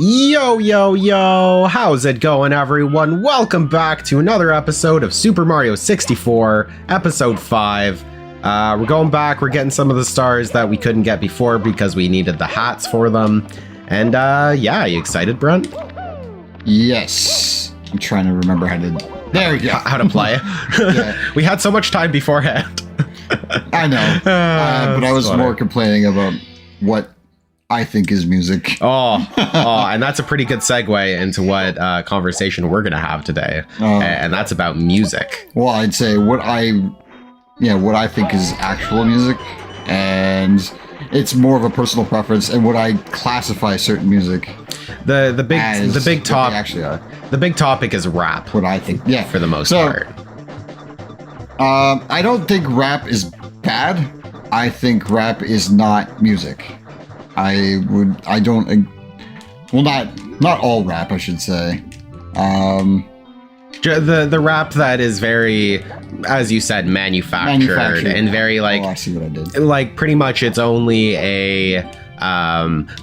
Yo, yo, yo, how's it going, everyone? Welcome back to another episode of Super Mario 64, Episode 5. We're going back, we're getting some of the stars that we couldn't get before because we needed the hats for them. And, yeah, you excited, Brent? Yes. I'm trying to remember how to... There we go. How to play. Yeah. We had so much time beforehand. I know. But I was more complaining about what I think is music. Oh, and that's a pretty good segue into what conversation we're going to have today. And that's about music. Well, I'd say what I think is actual music, and it's more of a personal preference, and what I classify certain music. The big topic is rap. What I think, yeah, for the most part. I don't think rap is bad. I think rap is not music. Not all rap, I should say. The rap that is very, as you said, manufactured and very like. Oh, I see what I did. Like pretty much, it's only a.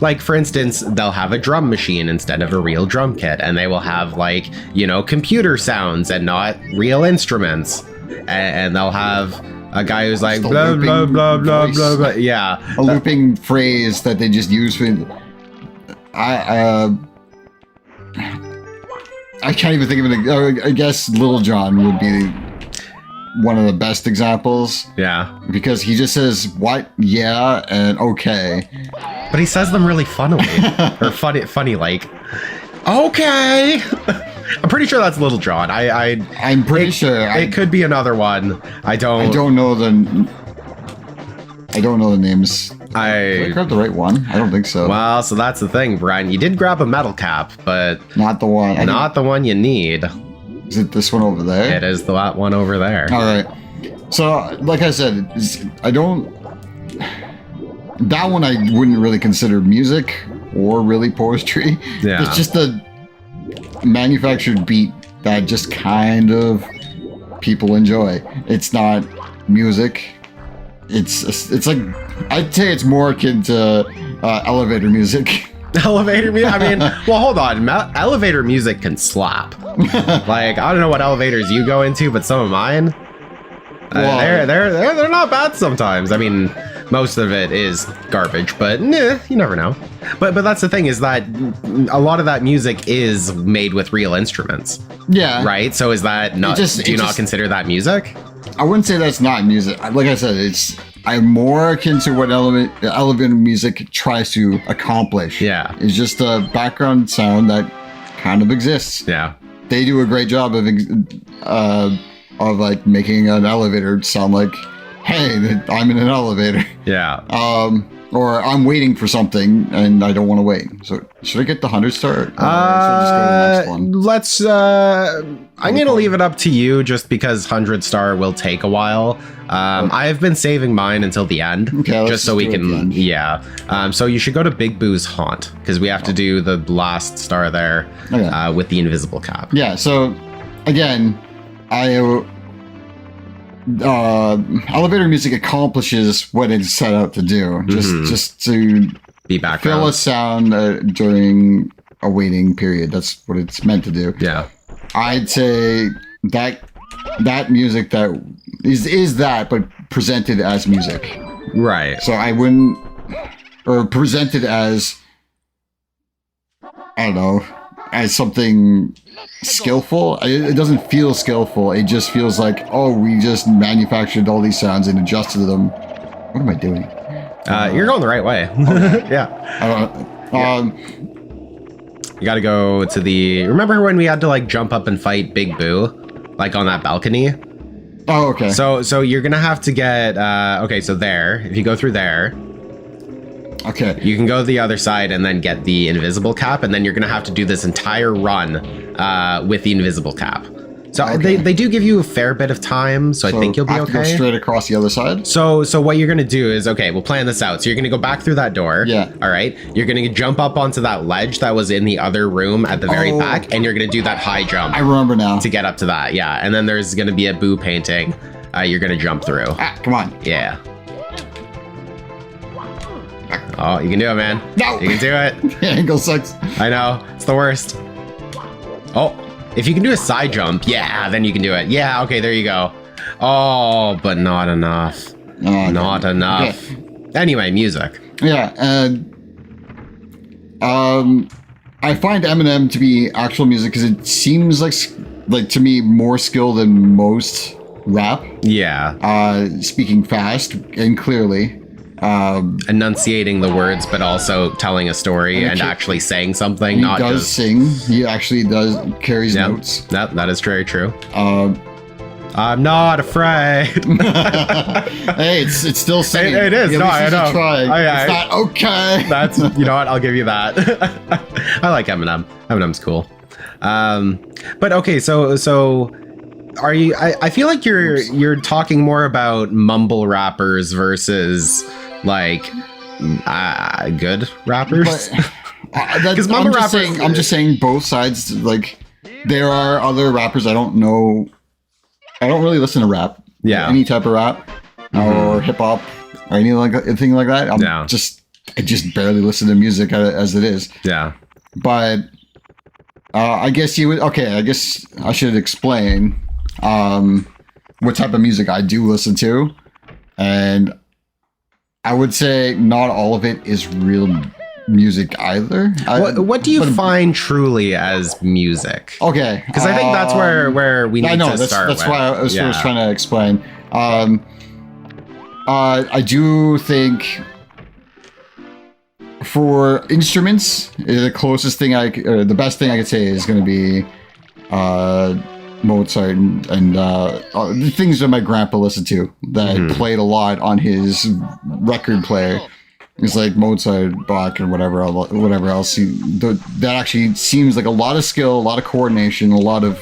Like for instance, they'll have a drum machine instead of a real drum kit, and they will have like computer sounds and not real instruments, and they'll have a guy who's like blah blah blah blah blah blah. Yeah, a looping phrase that they just use for. I can't even think of it. I guess Lil Jon would be one of the best examples. Yeah, because he just says what, yeah, and okay, but he says them really funnily or funny like okay. I'm pretty sure that's Lil Jon. I'm pretty sure it could be another one. I don't know the names. Did I grab the right one? I don't think so. Well, so that's the thing, Brian. You did grab a metal cap, but not the one. Not the one you need. Is it this one over there? It is the one over there. All right. So, like I said, that one I wouldn't really consider music or really poetry. Yeah. It's just a manufactured beat that just kind of people enjoy. It's not music. It's like, I'd say it's more akin to elevator music. Elevator music? I mean, well, hold on. Elevator music can slap. Like, I don't know what elevators you go into, but some of mine, they're not bad sometimes. I mean, most of it is garbage, but you never know. But that's the thing, is that a lot of that music is made with real instruments. Yeah. Right? So is that not, do you not consider that music? I wouldn't say that's not music. Like I said, I'm more akin to what elevator music tries to accomplish. Yeah. It's just a background sound that kind of exists. Yeah. They do a great job of like making an elevator sound like, hey, I'm in an elevator. Yeah. Or I'm waiting for something and I don't want to wait. So should I get the 100 star? Or should I just go to the next one? Let's. I'm gonna leave it up to you, just because 100 star will take a while. I've been saving mine until the end, just so we can. Yeah. So you should go to Big Boo's haunt, because we have to do the last star there with the invisible cap. Yeah. So again, elevator music accomplishes what it's set out to do, just to be background, fill a sound during a waiting period. That's what it's meant to do. Yeah, I'd say that music that is that, but presented as music, right? So I wouldn't, or presented as, I don't know, as something skillful. It doesn't feel skillful. It just feels like, oh, we just manufactured all these sounds and adjusted them. What am I doing? You're going the right way. Okay. Yeah. You gotta go to the... Remember when we had to like jump up and fight Big Boo? Like on that balcony? Oh, okay. So you're gonna have to get... okay, so there. If you go through there... Okay. You can go to the other side and then get the invisible cap, and then you're gonna have to do this entire run with the invisible cap. So they do give you a fair bit of time, so I think you'll be okay. Go straight across the other side? So what you're gonna do is, okay, we'll plan this out. So you're gonna go back through that door. Yeah. All right. You're gonna jump up onto that ledge that was in the other room at the very back, and you're gonna do that high jump. I remember now. To get up to that, yeah. And then there's gonna be a Boo painting. You're gonna jump through. Come on. Yeah. Oh, you can do it, man. No! You can do it. The angle sucks. I know. It's the worst. Oh, if you can do a side jump, yeah, then you can do it. Yeah, okay, there you go. Oh, but not enough. Oh, not enough. Okay. Anyway, music. Yeah, I find Eminem to be actual music because it seems like to me more skill than most rap. Yeah. Speaking fast and clearly. Enunciating the words, but also telling a story and actually saying something. He Not does just sing. He actually carries notes. That is very true. I'm not afraid. Hey, it's still singing. It is. At No, least I it's know. a try. It's not okay. That's, you know what? I'll give you that. I like Eminem. Eminem's cool. But okay, so are you? I feel like you're talking more about mumble rappers versus like good rappers. Because mumble rappers. I'm just saying both sides. Like there are other rappers I don't know. I don't really listen to rap. Yeah. Any type of rap or hip hop or anything like that. I just barely listen to music as it is. Yeah. But I guess you would. Okay. I guess I should explain what type of music I do listen to, and I would say not all of it is real music either. What do you find truly as music? Okay, because I think that's where we need to start. That's why I was trying to explain. I do think for instruments, the closest thing the best thing I could say is going to be Mozart and the things that my grandpa listened to that played a lot on his record player. It's like Mozart, Bach, and whatever else. That actually seems like a lot of skill, a lot of coordination, a lot of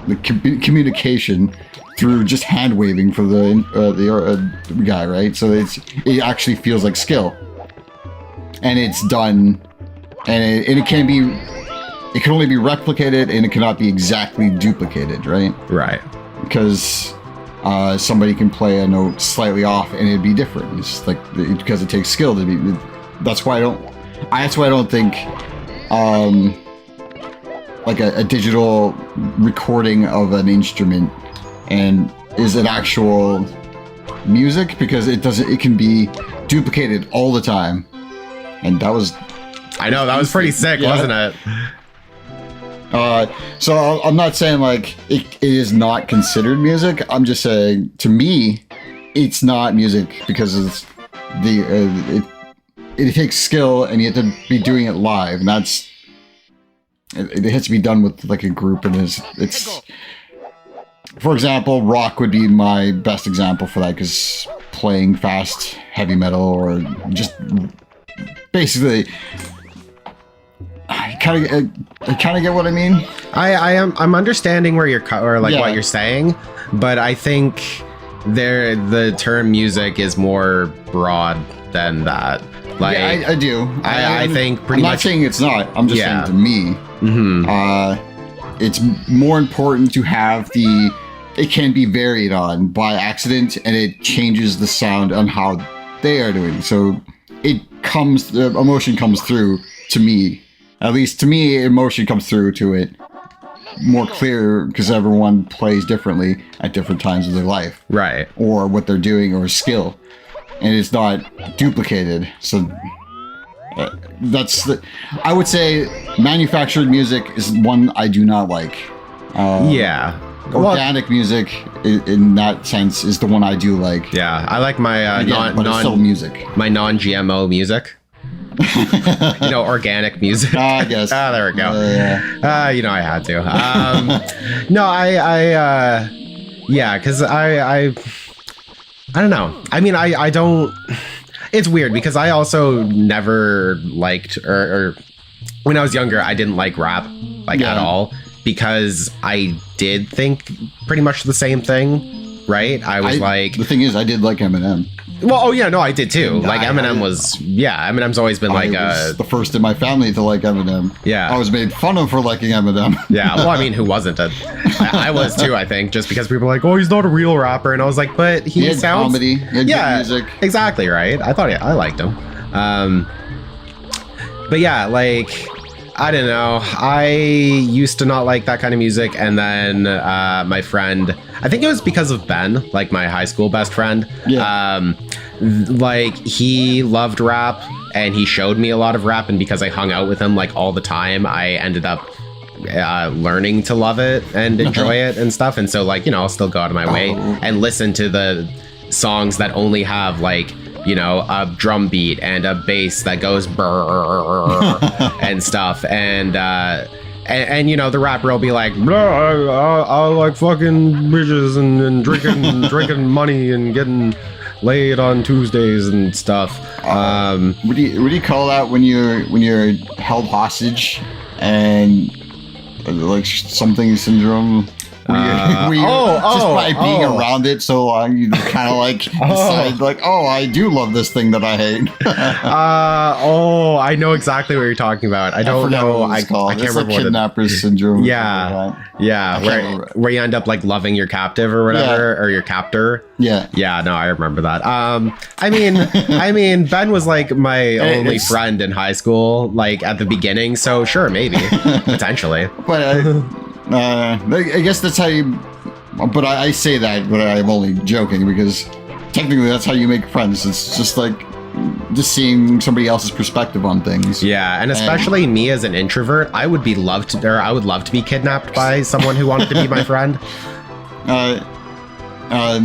the communication through just hand waving for the guy, right? So it actually feels like skill, and it's done, and it can only be replicated, and it cannot be exactly duplicated, right? Right. Because somebody can play a note slightly off and it'd be different. It's just like because it takes skill to be. That's why I don't think like a digital recording of an instrument and is it actual music, because it can be duplicated all the time. And that was pretty sick, wasn't it? So I'm not saying like it is not considered music. I'm just saying, to me, it's not music because of it takes skill and you have to be doing it live, and it has to be done with like a group, and it's for example, rock would be my best example for that, because playing fast heavy metal or just basically. I kind of get what I mean. I'm understanding where what you're saying, but I think the term music is more broad than that. Like, yeah, I do. I think pretty much. I'm not saying it's not. I'm just saying to me, it's more important to have it can be varied on by accident, and it changes the sound on how they are doing. So the emotion comes through to me. At least to me, emotion comes through to it more clear because everyone plays differently at different times of their life. Right. Or what they're doing or skill. And it's not duplicated. So I would say manufactured music is one I do not like. Yeah. Organic music, in that sense, is the one I do like. Yeah, I like my music. My non-GMO music. Organic music. I guess. There we go. I had to. Because I don't know. I mean, I don't. It's weird because I also never liked, or when I was younger, I didn't like rap at all, because I did think pretty much the same thing. Right? The thing is, I did like Eminem. Well, I did too. Like Eminem's always been the first in my family to like Eminem. Yeah. I was made fun of for liking Eminem. Yeah, well, I mean, who wasn't? I was too, I think, just because people were like, oh, he's not a real rapper. And I was like, but he had sounds... comedy, he had good music. Exactly, right? I thought I liked him. But yeah, like, I don't know. I used to not like that kind of music, and then my friend, I think it was because of Ben, like my high school best friend. Yeah. Like, he loved rap, and he showed me a lot of rap, and because I hung out with him like all the time, I ended up learning to love it and enjoy it and stuff. And so, like, you know, I'll still go out of my way and listen to the songs that only have, like, you know, a drum beat and a bass that goes brrr and stuff. And you know, the rapper will be like, I like fucking bitches and drinking money and getting laid on Tuesdays and stuff. What do you call that when you're held hostage and like something syndrome? Where you just by being around it so long, you kind of like decide like, oh, I do love this thing that I hate. I know exactly what you're talking about. I don't know. I can't remember what kidnapper's syndrome. Yeah, where you end up like loving your captive or whatever, or your captor. Yeah. No, I remember that. I mean, Ben was like my only friend in high school, like at the beginning. So sure, maybe potentially. But I guess that's how you. But I say that, but I'm only joking because technically that's how you make friends. It's just like just seeing somebody else's perspective on things. Yeah, and especially me as an introvert, I would love to be kidnapped by someone who wanted to be my friend.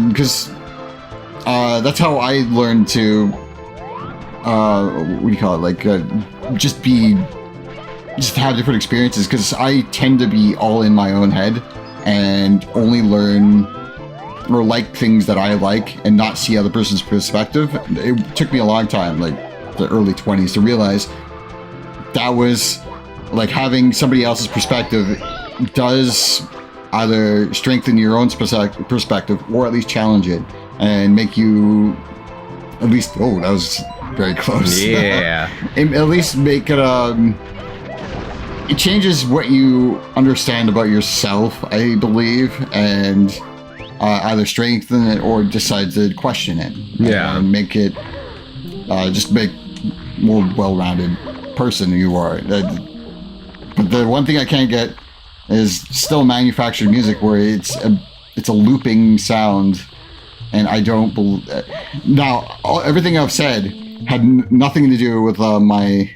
Because that's how I learned to. What do you call it? Like just have different experiences, because I tend to be all in my own head and only learn or like things that I like and not see other person's perspective. It took me a long time, like the early 20s, to realize that was like having somebody else's perspective does either strengthen your own perspective or at least challenge it and make you at least, that was very close. Yeah. At least make it it changes what you understand about yourself, I believe, and either strengthen it or decide to question it. Yeah. And make it just make more well-rounded person you are. But the one thing I can't get is still manufactured music where it's a looping sound, and I don't believe. Now, everything I've said had nothing to do with my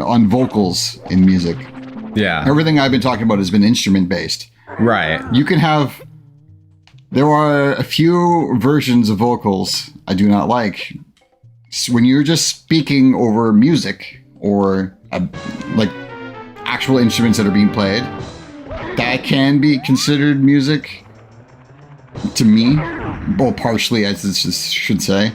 on vocals in music. Yeah. Everything I've been talking about has been instrument based. Right. You can have. There are a few versions of vocals I do not like. When you're just speaking over music or like actual instruments that are being played, that can be considered music to me. Well, partially, as this should say.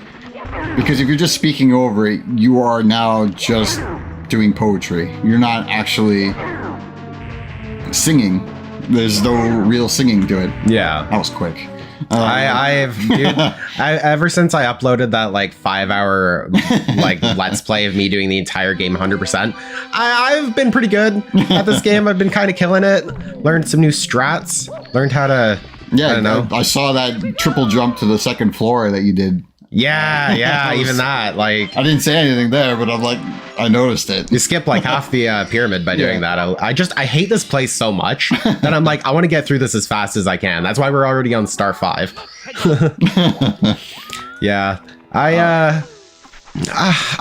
Because if you're just speaking over it, you are now just doing poetry. You're not actually singing. There's no real singing to it. Yeah. That was quick. Ever since I uploaded that like 5-hour like let's play of me doing the entire game 100%, I've been pretty good at this game. I've been kind of killing it. Learned some new strats. Learned how to. I don't know. I saw that triple jump to the second floor that you did. Yeah, even that. Like, I didn't say anything there, but I'm like, I noticed it. You skip like half the pyramid by doing that. I hate this place so much that I'm like, I want to get through this as fast as I can. That's why we're already on star 5. Yeah, I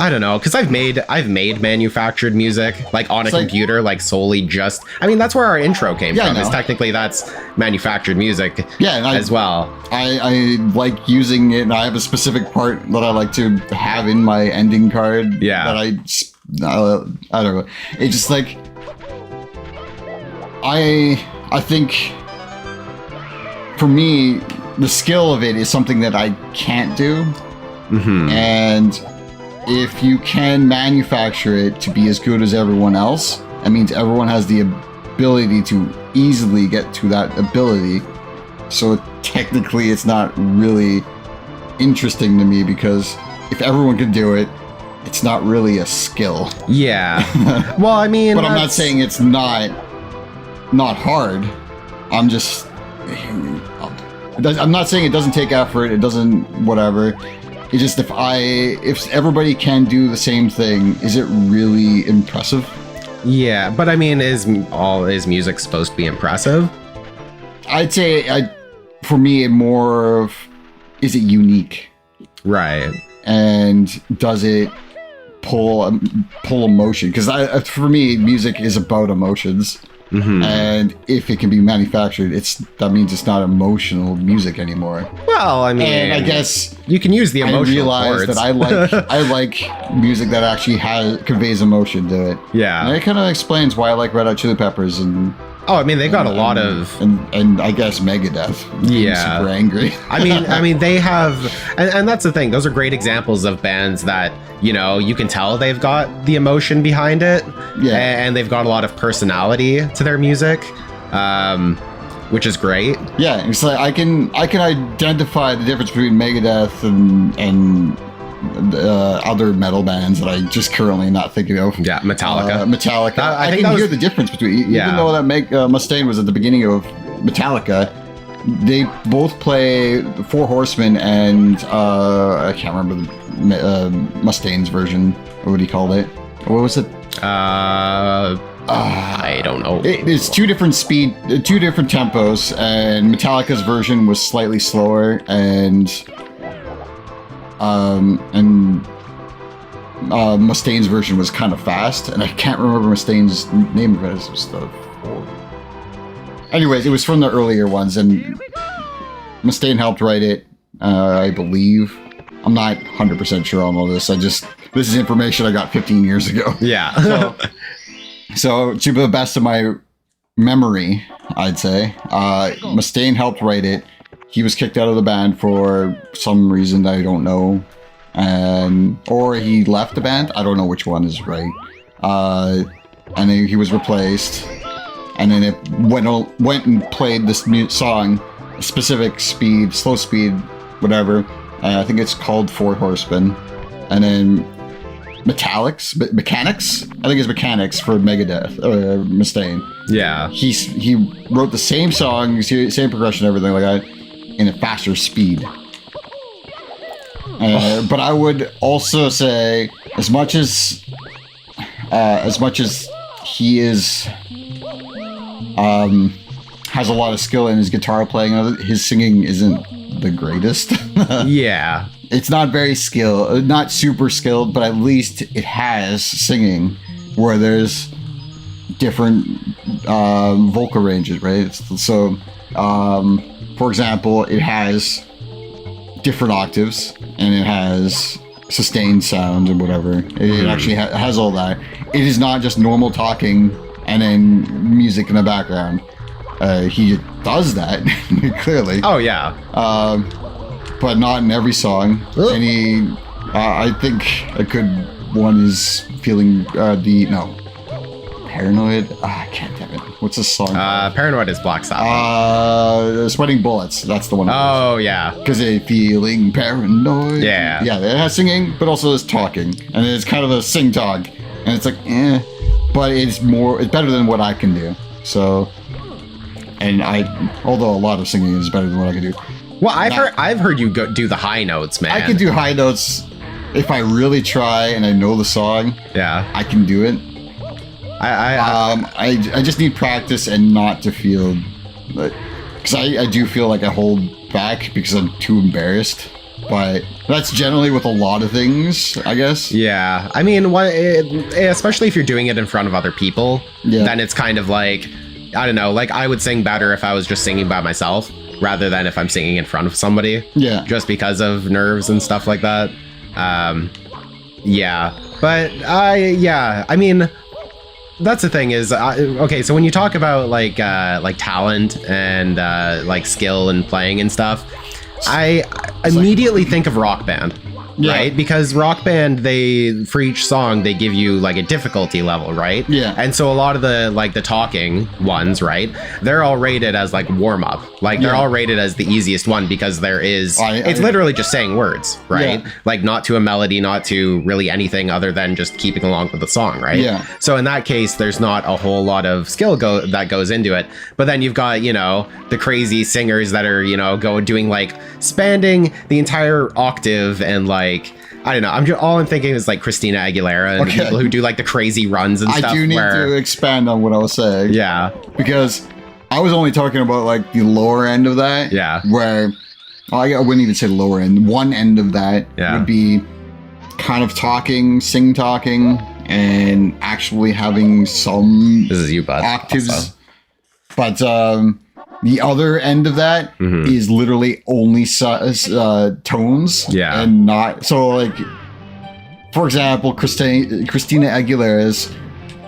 don't know, because I've made manufactured music like on a computer, like solely just. I mean, that's where our intro came from. Is technically that's manufactured music. As well. I like using it. And I have a specific part that I like to have in my ending card. Yeah. That I don't know. It's just like I think for me the skill of it is something that I can't do. Mm-hmm. And if you can manufacture it to be as good as everyone else, that means everyone has the ability to easily get to that ability. So technically it's not really interesting to me, because if everyone can do it, it's not really a skill. Yeah. Well, I mean, but I'm not saying it's not hard. I'm just, I'm not saying it doesn't take effort. It doesn't whatever. It's just if everybody can do the same thing, is it really impressive? Yeah, but I mean, is music supposed to be impressive? I'd say, for me, more of, is it unique? Right. And does it pull emotion? Because for me, music is about emotions. Mm-hmm. And if it can be manufactured, that means it's not emotional music anymore. Well, I mean, and I guess you can use the emotional. I realize that I like music that actually conveys emotion to it. Yeah, and it kind of explains why I like Red Hot Chili Peppers and. Oh, I mean, they got a lot of, and I guess Megadeth. Yeah, super angry. I mean, they have, and that's the thing. Those are great examples of bands that you can tell they've got the emotion behind it, and they've got a lot of personality to their music, which is great. Yeah, it's like I can identify the difference between Megadeth and other metal bands that I just currently not thinking of. Yeah, Metallica. Metallica. I can hear the difference between, even though that Mustaine was at the beginning of Metallica, they both play Four Horsemen and I can't remember the Mustaine's version. What he called it? What was it? I don't know. It's two different tempos, and Metallica's version was slightly slower, and Mustaine's version was kind of fast, and I can't remember Mustaine's name of it. It was anyways, it was from the earlier ones, and Mustaine helped write it, I believe. I'm not 100% sure on all this. This is information I got 15 years ago. Yeah. So to the best of my memory, I'd say, Mustaine helped write it. He was kicked out of the band for some reason that I don't know, or he left the band. I don't know which one is right. And then he was replaced, and then it went and played this song, specific speed, slow speed, whatever. I think it's called Four Horsemen, and then Mechanics. I think it's Mechanics for Megadeth, Mustaine. Yeah. He wrote the same song, same progression, everything like that, in a faster speed. But I would also say, as much as he has a lot of skill in his guitar playing, his singing isn't the greatest. Yeah. It's not very skilled, not super skilled, but at least it has singing where there's different vocal ranges, right? So, for example, it has different octaves, and it has sustained sounds and whatever. It actually has all that. It is not just normal talking and then music in the background. He does that, clearly. Oh, yeah. But not in every song. And I think a good one is Feeling Paranoid. I can't damn it. What's this song? Paranoid is Black Sabbath. Sweating Bullets. That's the one. Oh, yeah. Because it's Feeling Paranoid. Yeah. Yeah, it has singing, but also there's talking. And it's kind of a sing-tog. And it's like, but it's better than what I can do. So, although a lot of singing is better than what I can do. Well, I've heard you do the high notes, man. I can do high notes if I really try and I know the song. Yeah, I can do it. I just need practice and not to feel, because I do feel like I hold back because I'm too embarrassed. But that's generally with a lot of things, I guess. Yeah, I mean, especially if you're doing it in front of other people, then it's kind of like, I don't know, like I would sing better if I was just singing by myself rather than if I'm singing in front of somebody. Yeah. Just because of nerves and stuff like that. Yeah. But I mean, that's the thing is, okay, so when you talk about like talent and like skill and playing and stuff, I immediately think of Rock Band. Yeah. right? Because Rock Band, for each song, they give you like a difficulty level, right? Yeah. And so a lot of the talking ones, right? They're all rated as like warm up. Like they're all rated as the easiest one because it's literally just saying words, right? Yeah. Like not to a melody, not to really anything other than just keeping along with the song, right? Yeah. So in that case, there's not a whole lot of skill that goes into it. But then you've got, the crazy singers that are, doing like spanning the entire octave and like, I don't know. All I'm thinking is like Christina Aguilera and people who do like the crazy runs and stuff. I do need to expand on what I was saying. Yeah. Because I was only talking about like the lower end of that. Yeah. Where I wouldn't even say lower end. One end of that would be kind of sing talking, and actually having some this is you, bud. octaves. Also. But the other end of that is literally only tones. Yeah. And not so like, for example, Christina Aguilera's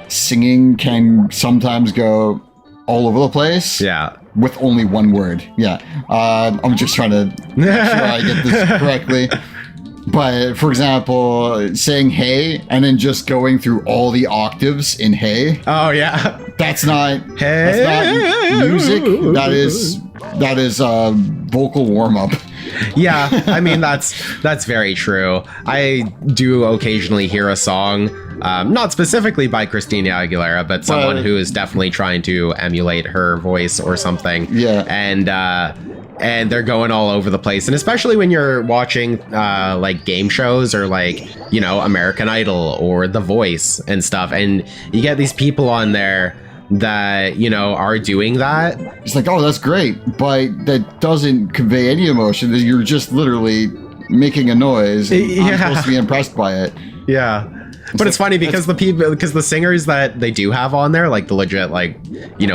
singing can sometimes go all over the place. Yeah. With only one word. Yeah. I'm just trying to make sure I get this correctly. But for example, saying hey and then just going through all the octaves in hey. Oh yeah. That's not hey. That's not music. That is vocal warm up. Yeah, I mean that's very true. I do occasionally hear a song, not specifically by Christina Aguilera, but someone who is definitely trying to emulate her voice or something. Yeah. And they're going all over the place. And especially when you're watching like game shows or like, American Idol or The Voice and stuff. And you get these people on there that, are doing that. It's like, oh, that's great. But that doesn't convey any emotion. You're just literally making a noise. And I'm supposed to be impressed by it. Yeah. But it's funny because the singers that they do have on there, like the legit, like,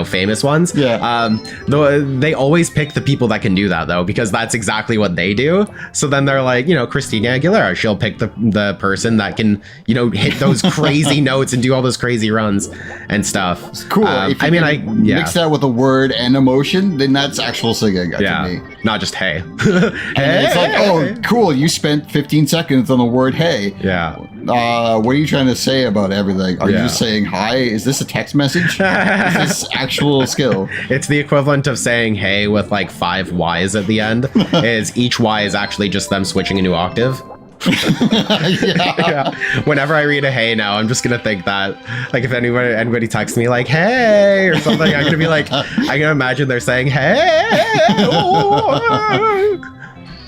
famous ones, they always pick the people that can do that though, because that's exactly what they do. So then they're like, Christina Aguilera, she'll pick the person that can, hit those crazy notes and do all those crazy runs and stuff. It's cool. If you mix that with a word and emotion, then that's actual singing to me. Not just hey. Hey. It's like, oh, cool. You spent 15 seconds on the word hey. Yeah. What are you trying to say about everything? Are you just saying hi? Is this a text message? Is this actual skill? It's the equivalent of saying hey with like 5 Y's at the end. Is each Y is actually just them switching a new octave. Yeah. Whenever I read a hey now, I'm just gonna think that, like, if anybody texts me like hey or something, I'm gonna be like, I can imagine they're saying hey.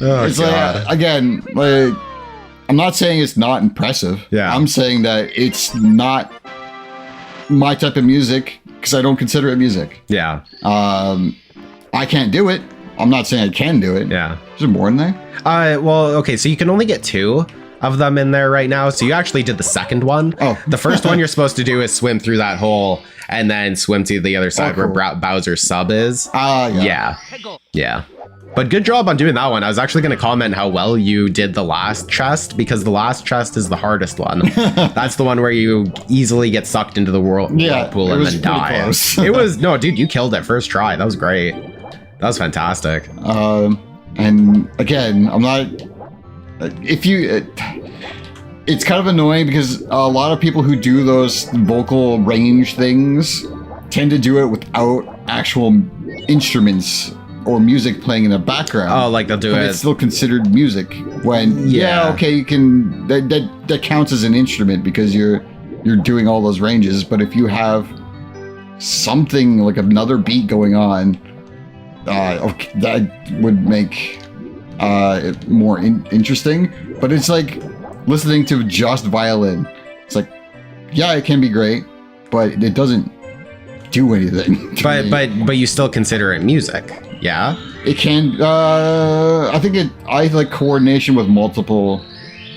It's God. like, again, like, I'm not saying it's not impressive. Yeah. I'm saying that it's not my type of music because I don't consider it music. Yeah. I can't do it. I'm not saying I can do it. Yeah. Is there more in there? Well, okay, so you can only get 2 of them in there right now. So you actually did the second one. Oh. The first one you're supposed to do is swim through that hole and then swim to the other side where Bowser's sub is. Yeah. But good job on doing that one. I was actually going to comment how well you did the last chest, because the last chest is the hardest one. That's the one where you easily get sucked into the whirlpool and then die. No, dude, you killed it first try. That was great. That was fantastic. And again, I'm not... it's kind of annoying because a lot of people who do those vocal range things tend to do it without actual instruments or music playing in the background. Oh, like they'll do it. It's still considered music when okay, you can that counts as an instrument because you're doing all those ranges. But if you have something like another beat going on, that would make it more interesting. But it's like listening to just violin. It's like, yeah, it can be great, but it doesn't do anything. But you still consider it music. Yeah, it can. I think I like coordination with multiple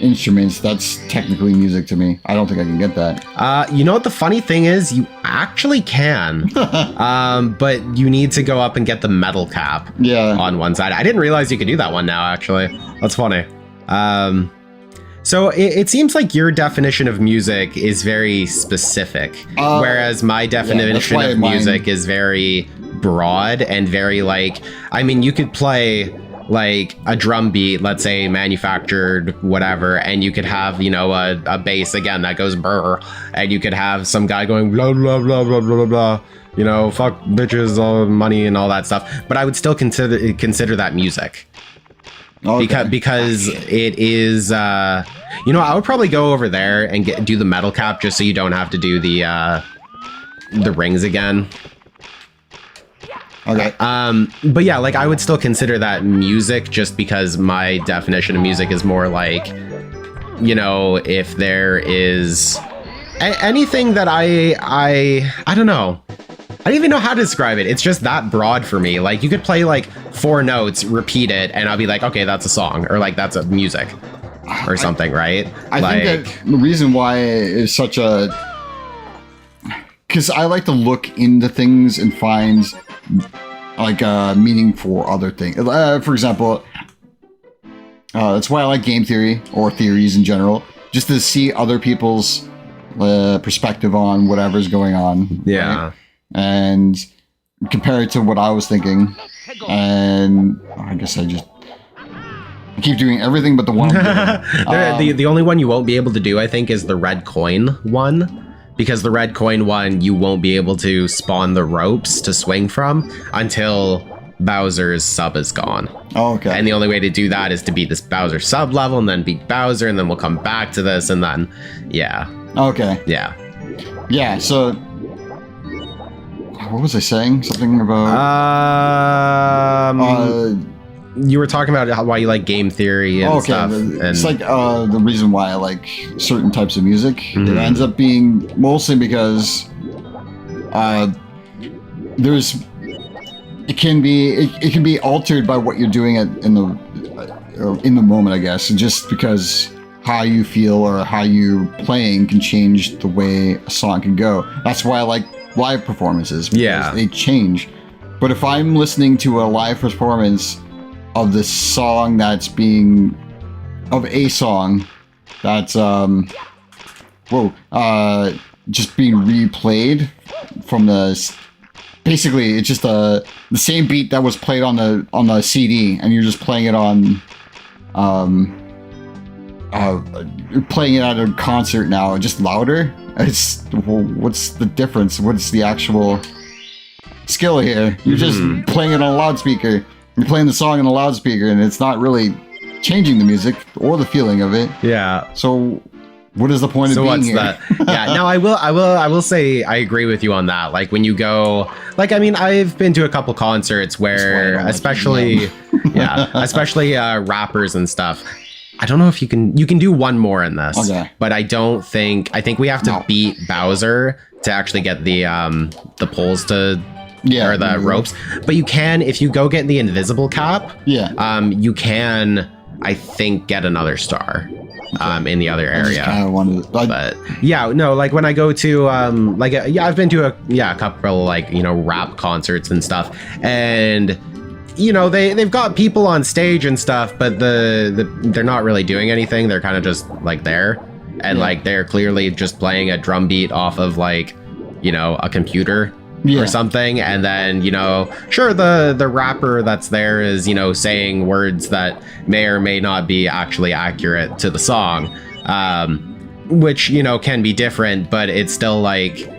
instruments. That's technically music to me. I don't think I can get that. You know what the funny thing is? You actually can. But you need to go up and get the metal cap. On one side. I didn't realize you could do that one now. Actually, that's funny. So it seems like your definition of music is very specific, whereas my definition of music is very broad and very like, I mean, you could play like a drum beat, let's say manufactured whatever, and you could have, you know, a bass again that goes brr, and you could have some guy going blah blah blah blah blah blah, you know, fuck bitches, all money and all that stuff. But I would still consider that music. Okay. Because it is, you know, I would probably go over there and do the metal cap just so you don't have to do the rings again. Okay. But yeah, like I would still consider that music just because my definition of music is more like, you know, if there is anything that I don't know. I don't even know how to describe it. It's just that broad for me. Like you could play like 4 notes, repeat it, and I'll be like, okay, that's a song, or like that's a music or something, right? I think that the reason why is such a... Because I like to look into things and find like meaning for other things. For example, that's why I like game theory or theories in general, just to see other people's perspective on whatever's going on. Yeah. Right? And compare it to what I was thinking. And I guess I keep doing everything but the one. The only one you won't be able to do, I think, is the red coin one. Because the red coin one, you won't be able to spawn the ropes to swing from until Bowser's sub is gone. Oh, okay. And the only way to do that is to beat this Bowser sub level and then beat Bowser, and then we'll come back to this, and then, yeah. Okay. Yeah. Yeah, so... What was I saying? Something about... you were talking about why you like game theory and stuff. It's like the reason why I like certain types of music. Mm-hmm. It ends up being mostly because it can be altered by what you're doing in the moment, I guess. And just because how you feel or how you playing can change the way a song can go. That's why I like live performances. Because they change. But if I'm listening to a live performance of the song of a song that's just being replayed from basically it's just the same beat that was played on the CD, and you're just playing it on playing it at a concert now, just louder. What's the difference? What's the actual skill here? You're just playing it on a loudspeaker. You're playing the song on a loudspeaker, and it's not really changing the music or the feeling of it. Yeah. So, what is the point of being here? That? Yeah. No, I will say I agree with you on that. Like when you go, like I mean, I've been to a couple concerts where, especially rappers and stuff. I don't know if you can do one more in this, but I think we have to beat Bowser to actually get the poles to. Yeah, or the ropes, but you can, if you go get the invisible cap, you can, I think, get another star in the other area. But yeah, no, like when I go to I've been to a couple like, you know, rap concerts and stuff, and you know they've got people on stage and stuff, but they're not really doing anything. They're kind of just like there, and like they're clearly just playing a drum beat off of like, you know, a computer. Or something, and then, you know, sure, the rapper that's there is, you know, saying words that may or may not be actually accurate to the song, which, you know, can be different, but it's still like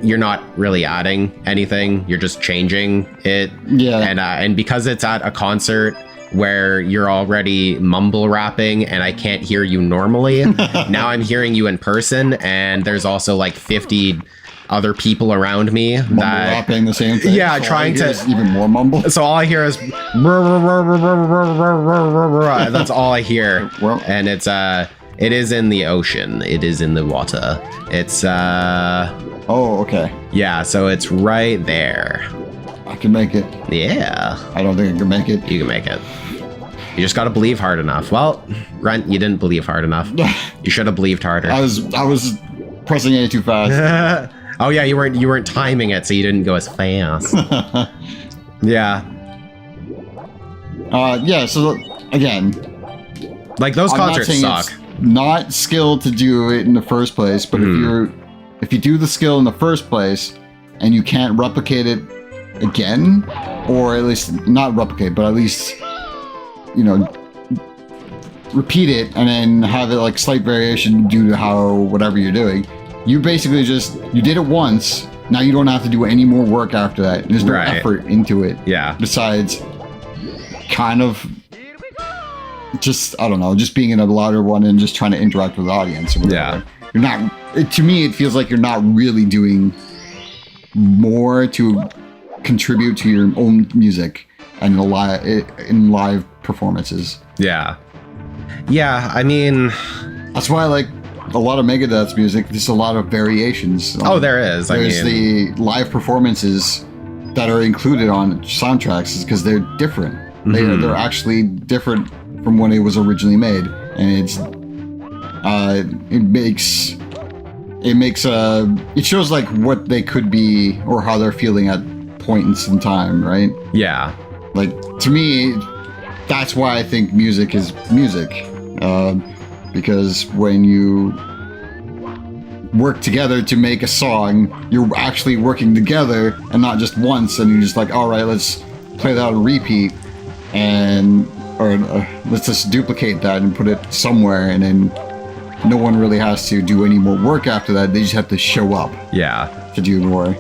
you're not really adding anything, you're just changing it. And because it's at a concert where you're already mumble rapping and I can't hear you normally, now I'm hearing you in person, and there's also like 50 other people around me that rapping the same thing. Yeah, so trying to even more mumble. So all I hear is that's all I hear. And it is in the ocean. It is in the water. It's oh, okay. Yeah, so it's right there. I can make it. Yeah. I don't think I can make it. You can make it. You just gotta believe hard enough. Well, Rent, you didn't believe hard enough. You should have believed harder. I was pressing A too fast. Oh yeah, you weren't timing it, so you didn't go as fast. Yeah. Yeah. So again, like those concerts suck. Not skill to do it in the first place, but if you do the skill in the first place and you can't replicate it again, or at least not replicate, but at least repeat it and then have it like slight variation due to how whatever you're doing. You basically you did it once. Now you don't have to do any more work after that. There's no effort into it. Yeah. Besides kind of just, I don't know, just being in a louder one and just trying to interact with the audience. Or whatever. Yeah. You're not, to me, it feels like you're not really doing more to contribute to your own music and in live performances. Yeah. Yeah, I mean... That's why I like a lot of Megadeth's music. There's a lot of variations. Oh, there is. There's the live performances that are included on soundtracks is because they're different. Mm-hmm. They're actually different from when it was originally made. And it shows like what they could be or how they're feeling at points in time, right? Yeah. Like, to me, that's why I think music is music. Because when you work together to make a song, you're actually working together and not just once, and you're just like, all right, let's play that on repeat, or let's just duplicate that and put it somewhere, and then no one really has to do any more work after that. They just have to show up to do more.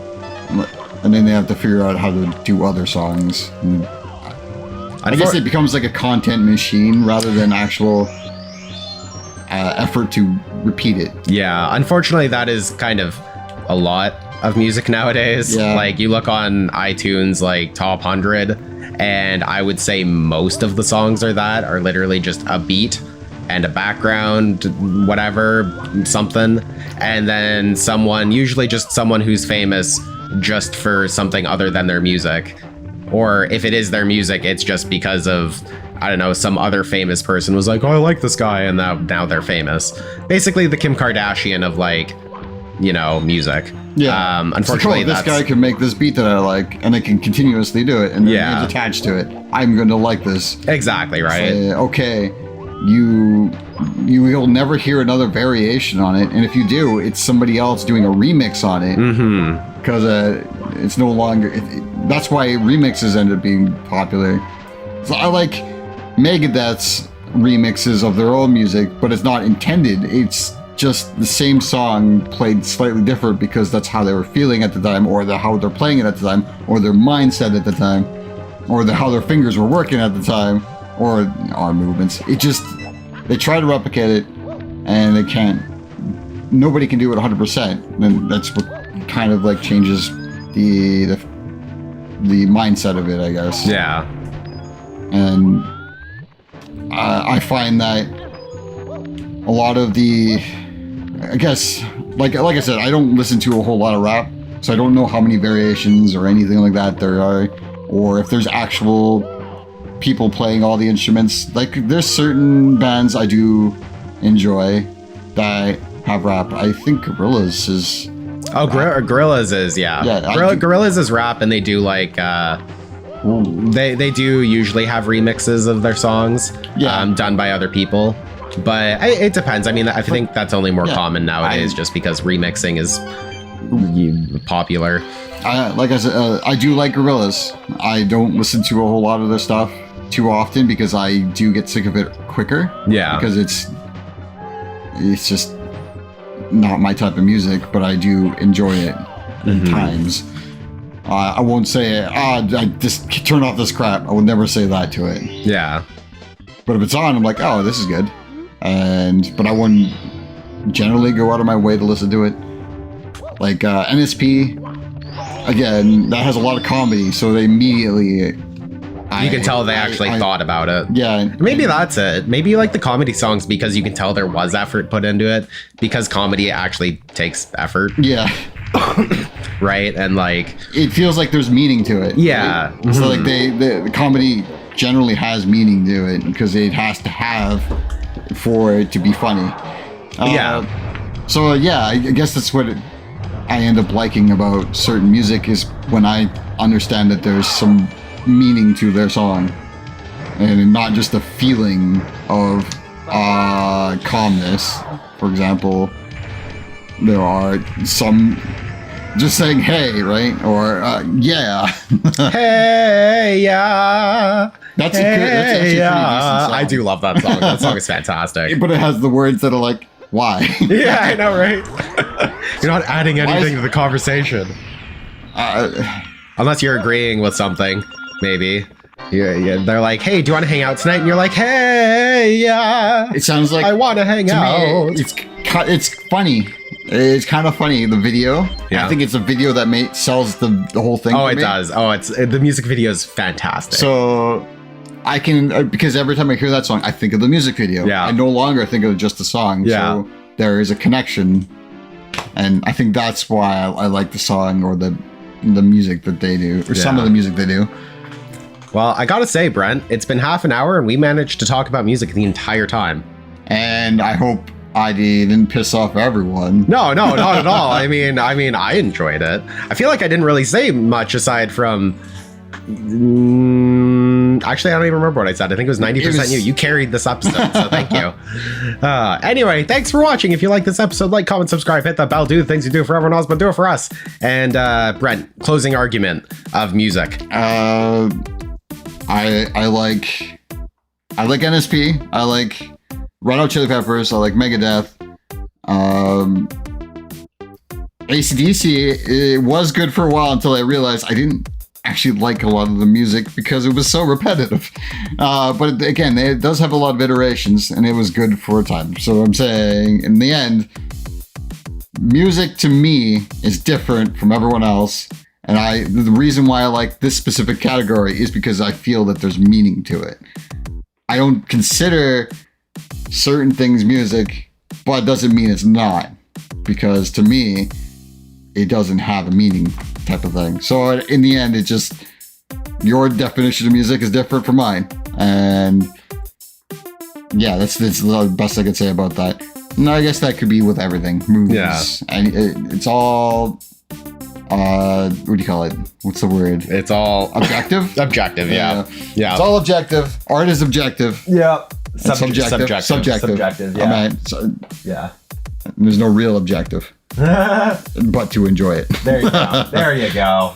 And then they have to figure out how to do other songs. And I guess it becomes like a content machine rather than actual effort to repeat it. Yeah, unfortunately, that is kind of a lot of music nowadays. Yeah. Like, you look on iTunes, like, top 100, and I would say most of the songs are literally just a beat and a background, whatever, something, and then usually just someone who's famous just for something other than their music. Or if it is their music, it's just because of, I don't know, some other famous person was like, oh, I like this guy, and now they're famous. Basically the Kim Kardashian of, like, music. Yeah. Unfortunately, this guy can make this beat that I like, and I can continuously do it, and it's attached to it. I'm going to like this. Exactly, right? Okay, you will never hear another variation on it, and if you do, it's somebody else doing a remix on it. Mm-hmm. Because it's no longer... that's why remixes ended up being popular. So I like Megadeth's remixes of their own music, but it's not intended. It's just the same song played slightly different because that's how they were feeling at the time, or how they're playing it at the time, or their mindset at the time, or how their fingers were working at the time, or arm movements. They try to replicate it, and they can't. Nobody can do it 100%, and that's what kind of like changes the mindset of it, I guess. Yeah. And I find that a lot of I guess, like I said, I don't listen to a whole lot of rap, so I don't know how many variations or anything like that there are, or if there's actual people playing all the instruments. Like, there's certain bands I do enjoy that have rap. I think Gorillaz is... Oh, Gorillaz is, yeah. Gorillaz is rap, and they do, like, they do usually have remixes of their songs done by other people. But it depends. I mean, I think that's only more common nowadays just because remixing is popular. Like I said, I do like Gorillaz. I don't listen to a whole lot of their stuff too often because I do get sick of it quicker. Yeah. Because it's just not my type of music, but I do enjoy it at times. I won't say, I just turn off this crap. I will never say that to it. Yeah. But if it's on, I'm like, oh, this is good. But I wouldn't generally go out of my way to listen to it. Like NSP, again, that has a lot of comedy, so they immediately... You can tell they actually thought about it. Yeah. Maybe that's it. Maybe you like the comedy songs because you can tell there was effort put into it, because comedy actually takes effort. Yeah. Right? And like... It feels like there's meaning to it. Yeah. Right? Mm-hmm. So like the comedy generally has meaning to it because it has to have for it to be funny. So yeah, I guess that's what I end up liking about certain music is when I understand that there's some meaning to their song and not just a feeling of calmness. For example, there are some just saying hey, right? Or yeah. Hey, yeah. That's a good, that's actually a pretty decent song. I do love that song. That song is fantastic. But it has the words that are like, why? Yeah, I know, right? You're not adding anything to the conversation. Unless you're agreeing with something, maybe. Yeah, they're like, hey, do you want to hang out tonight? And you're like, hey, yeah. It sounds like I want to hang out. It's funny. It's kind of funny, the video. Yeah. I think it's a video that sells the whole thing. Oh, it does. Oh, the music video is fantastic. So I can, because every time I hear that song, I think of the music video. Yeah. I no longer think of just the song. Yeah. So there is a connection. And I think that's why I like the song or the music that they do, or some of the music they do. Well, I gotta say, Brent, it's been half an hour and we managed to talk about music the entire time. And I hope I didn't piss off everyone. No, not at all. I mean, I enjoyed it. I feel like I didn't really say much aside from. Actually, I don't even remember what I said. I think it was 90% you. You carried this episode, so thank you. Anyway, thanks for watching. If you like this episode, like, comment, subscribe, hit that bell, do the things you do for everyone else, but do it for us. And Brent, closing argument of music. I like NSP. I like Red Hot Chili Peppers. I like Megadeth. AC/DC, it was good for a while until I realized I didn't actually like a lot of the music because it was so repetitive. But again, it does have a lot of iterations and it was good for a time. So I'm saying in the end, music to me is different from everyone else. And the reason why I like this specific category is because I feel that there's meaning to it. I don't consider certain things music, but it doesn't mean it's not. Because to me, it doesn't have a meaning type of thing. So in the end, it's just your definition of music is different from mine. And yeah, that's the best I could say about that. No, I guess that could be with everything. Movies. Yeah. And it's all... what do you call it? What's the word? It's all objective. Objective, yeah. It's all objective. Art is objective. Yeah. Subjective. Yeah. Yeah. There's no real objective, but to enjoy it. There you go. There you go.